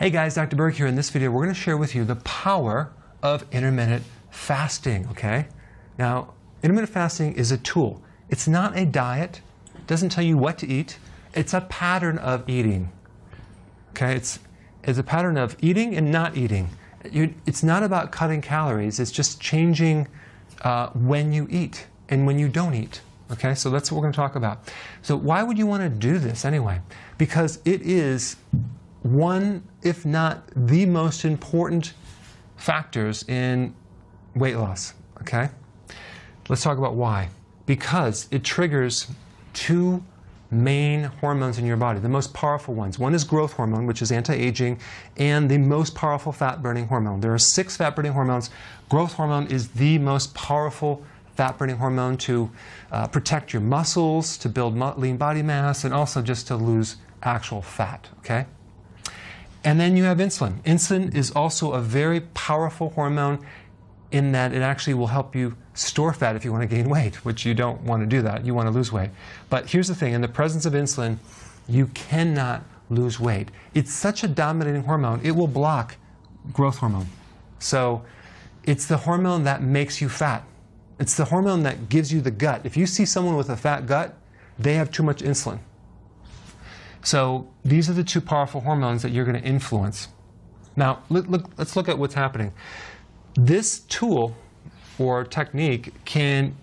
Hey guys, Dr. Byrg here. In this video, we're going to share with you the power of intermittent fasting, okay? Now, intermittent fasting is a tool. It's not a diet. It doesn't tell you what to eat. It's a pattern of eating, okay? It's a pattern of eating and not eating. It's not about cutting calories. It's just changing when you eat and when you don't eat, okay? So that's what we're going to talk about. So why would you want to do this anyway? Because it is one, if not the most important factors in weight loss, okay? Let's talk about why. Because it triggers two main hormones in your body, the most powerful ones. One is growth hormone, which is anti-aging, and the most powerful fat-burning hormone. There are 6 fat-burning hormones. Growth hormone is the most powerful fat-burning hormone to protect your muscles, to build lean body mass, and also just to lose actual fat, okay? And then you have insulin. Insulin is also a very powerful hormone in that it actually will help you store fat if you want to gain weight, which you don't want to do that. You want to lose weight. But here's the thing. In the presence of insulin, you cannot lose weight. It's such a dominating hormone, it will block growth hormone. So it's the hormone that makes you fat. It's the hormone that gives you the gut. If you see someone with a fat gut, they have too much insulin. So these are the two powerful hormones that you're going to influence. Now, let's look at what's happening. This tool or technique can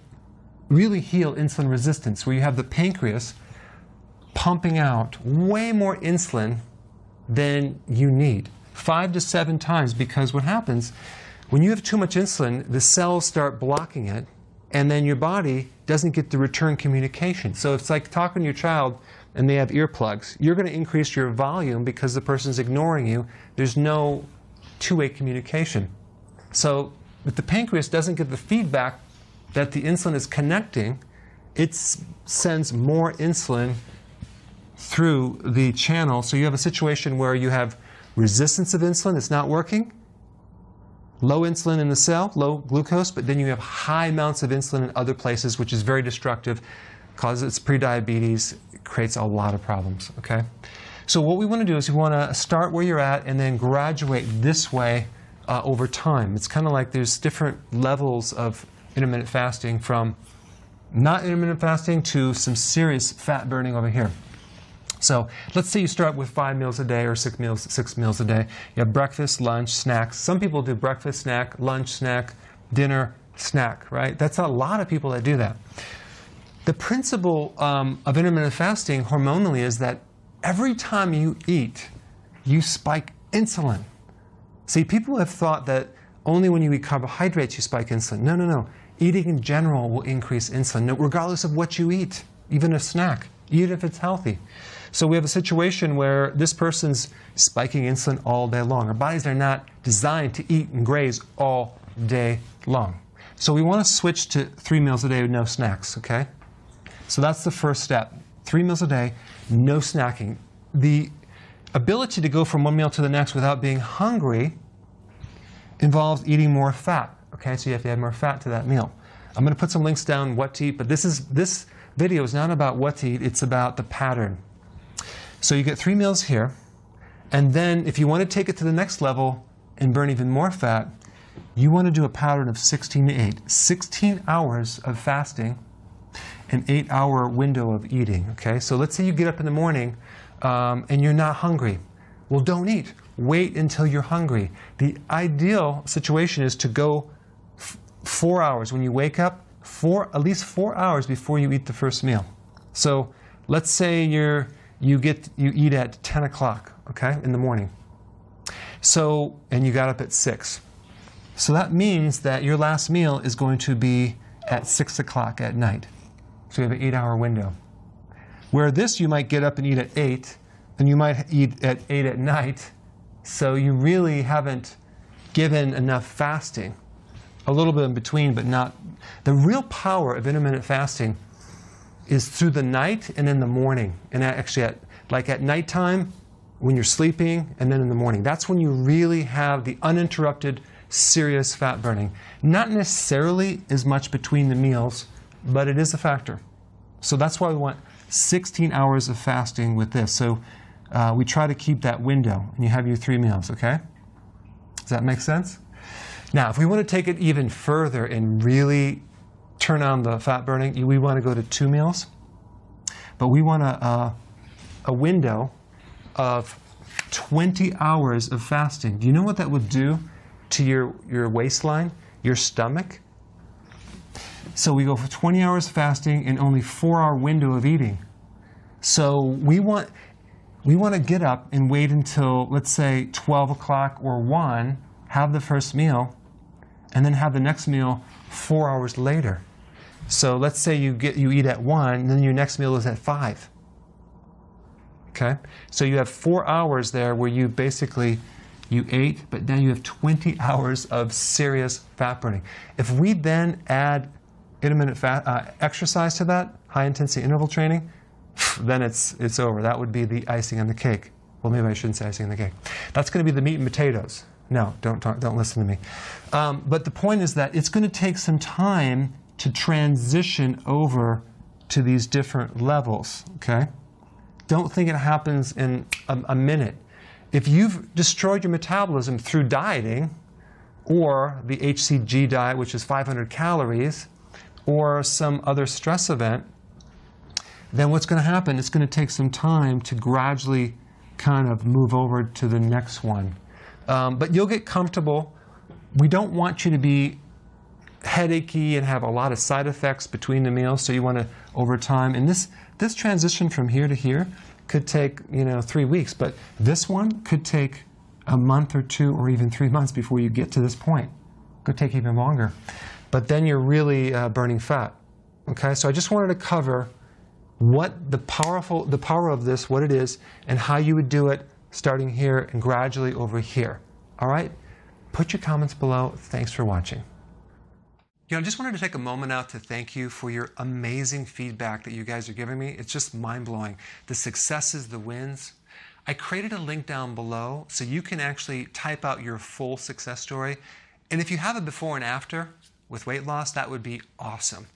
really heal insulin resistance, where you have the pancreas pumping out way more insulin than you need, 5 to 7 times, because what happens when you have too much insulin, the cells start blocking it, and then your body doesn't get the return communication. So it's like talking to your child and they have earplugs. You're going to increase your volume because the person's ignoring you. There's no two-way communication. So if the pancreas doesn't get the feedback that the insulin is connecting, it sends more insulin through the channel. So you have a situation where you have resistance of insulin, it's not working, low insulin in the cell, low glucose, but then you have high amounts of insulin in other places, which is very destructive, causes prediabetes, creates a lot of problems, okay? So what we want to do is we want to start where you're at and then graduate this way over time. It's kind of like there's different levels of intermittent fasting, from not intermittent fasting to some serious fat burning over here. So let's say you start with 5 meals a day or 6 meals a day. You have breakfast, lunch, snacks. Some people do breakfast, snack, lunch, snack, dinner, snack, right? That's a lot of people that do that. The principle of intermittent fasting hormonally is that every time you eat, you spike insulin. See, people have thought that only when you eat carbohydrates you spike insulin. No, no, no. Eating in general will increase insulin, regardless of what you eat, even a snack, even if it's healthy. So we have a situation where this person's spiking insulin all day long. Our bodies are not designed to eat and graze all day long. So we want to switch to 3 meals a day with no snacks, okay? So that's the first step. 3 meals a day, no snacking. The ability to go from one meal to the next without being hungry involves eating more fat, okay? So you have to add more fat to that meal. I'm going to put some links down what to eat, but this video is not about what to eat, it's about the pattern. So you get 3 meals here, and then if you want to take it to the next level and burn even more fat, you want to do a pattern of 16 to 8. 16 hours of fasting, an 8-hour window of eating, okay? So let's say you get up in the morning and you're not hungry. Well, don't eat. Wait until you're hungry. The ideal situation is to go 4 hours when you wake up, at least 4 hours before you eat the first meal. So let's say you eat at 10 o'clock, okay, in the morning. So, and you got up at 6. So that means that your last meal is going to be at 6 o'clock at night. So you have an 8-hour window. Where this, you might get up and eat at 8, and you might eat at 8 at night. So you really haven't given enough fasting. A little bit in between, but not. The real power of intermittent fasting is through the night and in the morning. And actually, at nighttime, when you're sleeping, and then in the morning. That's when you really have the uninterrupted, serious fat burning. Not necessarily as much between the meals, but it is a factor. So that's why we want 16 hours of fasting with this. So we try to keep that window, and you have your 3 meals, okay? Does that make sense? Now, if we want to take it even further and really turn on the fat burning, we want to go to 2 meals. But we want a window of 20 hours of fasting. Do you know what that would do to your waistline, your stomach? So we go for 20 hours fasting and only 4-hour window of eating. So we want to get up and wait until, let's say, 12 o'clock or 1, have the first meal, and then have the next meal 4 hours later. So let's say you eat at 1, and then your next meal is at 5. Okay? So you have 4 hours there where you basically, you ate, but now you have 20 hours of serious fat burning. If we then add intermittent exercise to that, high-intensity interval training, then it's over. That would be the icing on the cake. Well, maybe I shouldn't say icing on the cake. That's going to be the meat and potatoes. No, don't listen to me. But the point is that it's going to take some time to transition over to these different levels, okay? Don't think it happens in a minute. If you've destroyed your metabolism through dieting, or the HCG diet, which is 500 calories, or some other stress event, then what's going to happen, it's going to take some time to gradually kind of move over to the next one. But you'll get comfortable. We don't want you to be headachy and have a lot of side effects between the meals, so you want to, over time, and this transition from here to here could take 3 weeks, but this one could take a month or 2 or even 3 months before you get to this point. Could take even longer. But then you're really burning fat. Okay, so I just wanted to cover what the power of this, what it is, and how you would do it starting here and gradually over here. All right? Put your comments below. Thanks for watching. I just wanted to take a moment out to thank you for your amazing feedback that you guys are giving me. It's just mind-blowing. The successes, the wins. I created a link down below so you can actually type out your full success story. And if you have a before and after with weight loss, that would be awesome.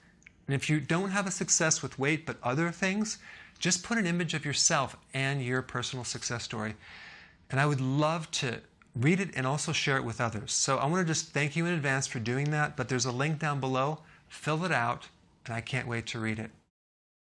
And if you don't have a success with weight but other things, just put an image of yourself and your personal success story. And I would love to read it and also share it with others. So I want to just thank you in advance for doing that, but there's a link down below. Fill it out, and I can't wait to read it.